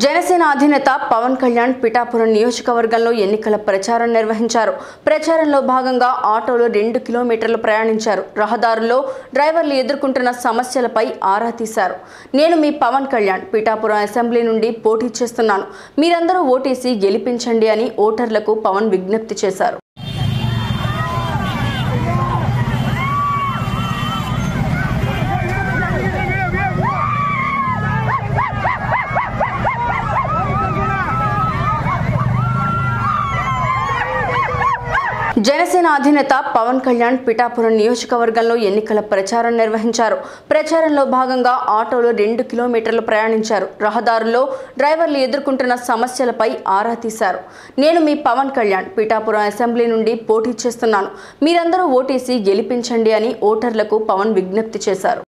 జనసేన అధినేత పవన్ కళ్యాణ్ పిఠాపురం నియోజకవర్గంలో ఎన్నికల ప్రచారం నిర్వహించారు. ప్రచారంలో భాగంగా ఆటోలో 2 కిలోమీటర్లు ప్రయాణించారు. రహదారుల్లో డ్రైవర్లు ఎదుర్కొంటున్న సమస్యలపై ఆరా తీశారు. నేను మీ పవన్ కళ్యాణ్ పిఠాపురం అసెంబ్లీ నుండి పోటీ చేస్తున్నాను. మీరందరూ ఓటేసి గెలిపించండి అని ఓటర్లకు పవన్ విజ్ఞప్తి చేశారు. జనసేన అధినేత పవన్ కళ్యాణ్ పిఠాపురం నియోజకవర్గంలో ఎన్నికల ప్రచారం నిర్వహించారు. ప్రచారంలో భాగంగా ఆటోలో 2 కిలోమీటర్లు ప్రయాణించారు. రహదారుల్లో డ్రైవర్లు ఎదుర్కొంటున్న సమస్యలపై ఆరా తీశారు. నేను మీ పవన్ కళ్యాణ్ పిఠాపురం అసెంబ్లీ నుండి పోటీ చేస్తున్నాను. మీరందరూ ఓటేసి గెలిపించండి అని ఓటర్లకు పవన్ విజ్ఞప్తి చేశారు.